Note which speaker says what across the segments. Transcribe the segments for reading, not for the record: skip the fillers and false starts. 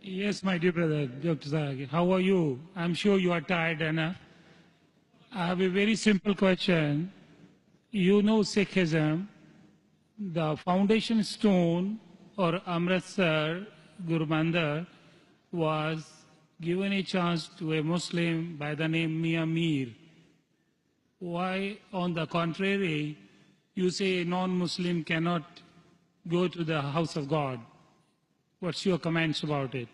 Speaker 1: Yes, my dear brother, Dr. Zahir. How are you? I'm sure you are tired, and I have a very simple question. You know Sikhism, the foundation stone or Amritsar Guru Mandir was given a chance to a Muslim by the name Mia Mir. Why, on the contrary, you say a non-Muslim cannot go to the house of God? What's your comments about it?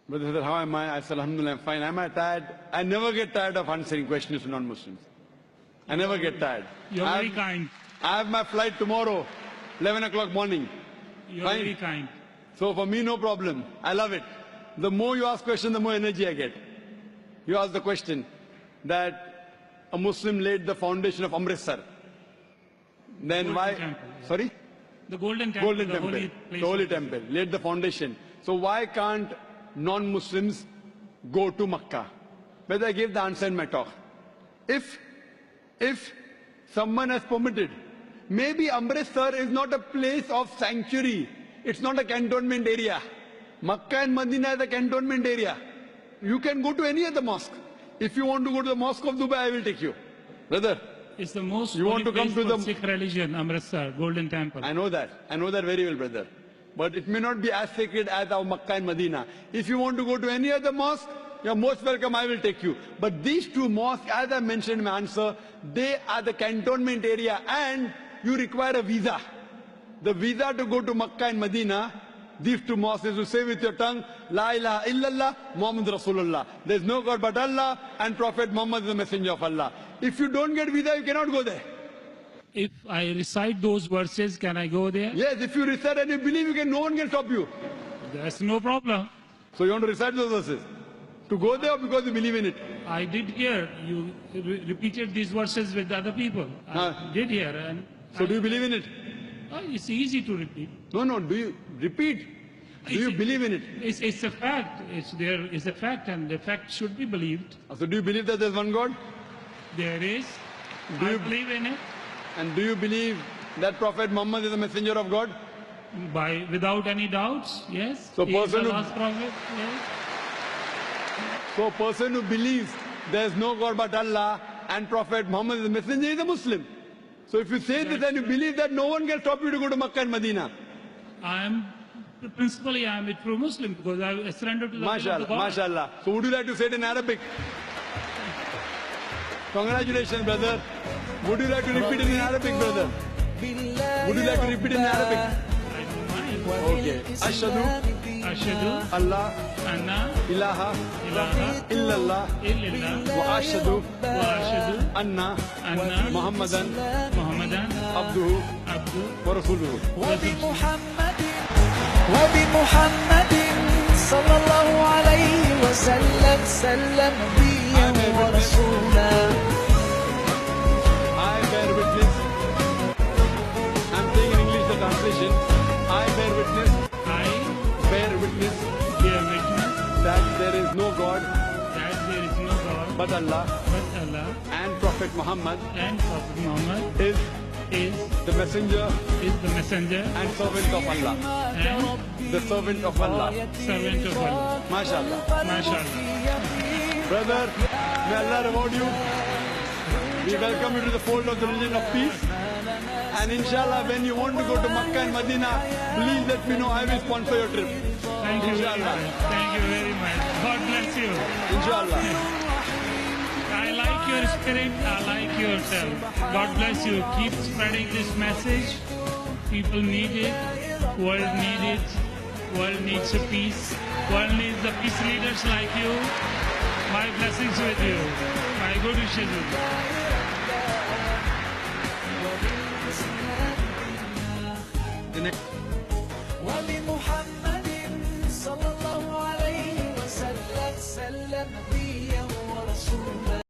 Speaker 2: Brother, how am I? I said, Alhamdulillah, I'm fine. Am I tired? I never get tired of answering questions to non-Muslims. I never get tired.
Speaker 1: You're very kind.
Speaker 2: I have my flight tomorrow, 11 o'clock morning.
Speaker 1: You're
Speaker 2: Fine.
Speaker 1: very kind.
Speaker 2: So for me, no problem. I love it. The more you ask questions, the more energy I get. You ask the question that a Muslim laid the foundation of Amritsar. Then
Speaker 1: Golden
Speaker 2: why?
Speaker 1: Temple.
Speaker 2: Sorry?
Speaker 1: The Golden Temple.
Speaker 2: Golden Temple.
Speaker 1: Holy place
Speaker 2: The Holy
Speaker 1: of-
Speaker 2: Temple. Laid the foundation. So why can't non-Muslims go to Makkah? Whether I gave the answer in my talk. If someone has permitted, maybe Amritsar is not a place of sanctuary. It's not a cantonment area. Makkah and Medina is a cantonment area. You can go to any other mosque. If you want to go to the Mosque of Dubai, I will take you. Brother,
Speaker 1: It's the most
Speaker 2: You want
Speaker 1: holy
Speaker 2: to come
Speaker 1: place
Speaker 2: to
Speaker 1: for
Speaker 2: the-
Speaker 1: Sikh religion, Amritsar, Golden Temple.
Speaker 2: I know that. I know that very well, brother. But it may not be as sacred as our Makkah and Medina. If you want to go to any other mosque, you're most welcome, I will take you. But these two mosques, as I mentioned in my answer, they are the cantonment area and you require a visa. The visa to go to Makkah and Medina, these two mosques is to say with your tongue, La ilaha illallah, Muhammad Rasulullah. There is no God but Allah and Prophet Muhammad is the messenger of Allah. If you don't get visa, you cannot go there.
Speaker 1: If I recite those verses, can I go there?
Speaker 2: Yes, if you recite and you believe, no one can stop you.
Speaker 1: That's no problem.
Speaker 2: So you want to recite those verses? To go there or because you believe in it?
Speaker 1: I did hear you repeated these verses with other people. I did hear, and
Speaker 2: So do you believe in it?
Speaker 1: it's easy to repeat.
Speaker 2: No, do you repeat? Do you believe in it?
Speaker 1: It's a fact. It's a fact, and the fact should be believed.
Speaker 2: So do you believe that there's one God?
Speaker 1: There is.
Speaker 2: Do
Speaker 1: I
Speaker 2: you-
Speaker 1: believe in it.
Speaker 2: And do you believe that Prophet Muhammad is the messenger of God?
Speaker 1: Without any doubts, yes.
Speaker 2: So
Speaker 1: He is the
Speaker 2: person who-
Speaker 1: last prophet, yes.
Speaker 2: So a person who believes there's no God but Allah and Prophet Muhammad is the messenger is a Muslim. So if you say this and you believe that no one can stop you to go to Makkah and Medina.
Speaker 1: Principally, I am a true Muslim because I surrendered to the will of the
Speaker 2: MashaAllah,
Speaker 1: God.
Speaker 2: MashaAllah. So would you like to say it in Arabic? Congratulations, brother. Would you like to repeat it in Arabic, brother? Would you like to repeat it in Arabic?
Speaker 1: I don't mind.
Speaker 2: Okay. Ashhadu
Speaker 1: Ashhadu
Speaker 2: Allah
Speaker 1: anna
Speaker 2: ilaha
Speaker 1: ilaha
Speaker 2: illallah
Speaker 1: illallah
Speaker 2: wa ashhadu
Speaker 1: wa ashhadu
Speaker 2: anna
Speaker 1: anna
Speaker 2: Muhammadan
Speaker 1: Muhammadan
Speaker 2: abduhu
Speaker 1: abdu
Speaker 2: wa rasuluhu.
Speaker 3: وبمحمد صلى الله عليه وسلم سلم نبيا ورسولا.
Speaker 2: I bear witness. I'm saying in English the translation. I bear witness.
Speaker 1: I
Speaker 2: Bear witness
Speaker 1: bear witness
Speaker 2: that there is no God
Speaker 1: that there is no God
Speaker 2: but Allah
Speaker 1: but Allah
Speaker 2: and Prophet Muhammad
Speaker 1: and Prophet Muhammad
Speaker 2: is
Speaker 1: is
Speaker 2: the messenger
Speaker 1: the messenger
Speaker 2: and servant of Allah.
Speaker 1: and
Speaker 2: The servant of Allah.
Speaker 1: servant of Allah.
Speaker 2: MashaAllah.
Speaker 1: MashaAllah.
Speaker 2: Brother, may Allah reward you. We welcome you to the fold of the religion of peace. And inshallah, when you want to go to Makkah and Medina, please let me know. I will sponsor your trip.
Speaker 1: Thank you very
Speaker 2: Inshallah.
Speaker 1: much. Thank you very much. God bless you.
Speaker 2: Inshallah.
Speaker 1: I like your spirit. I like yourself. God bless you. Keep spreading this message. People need it. World need it. World needs a peace. World needs the peace leaders like you. My blessings with you. My good wishes with you.
Speaker 2: The next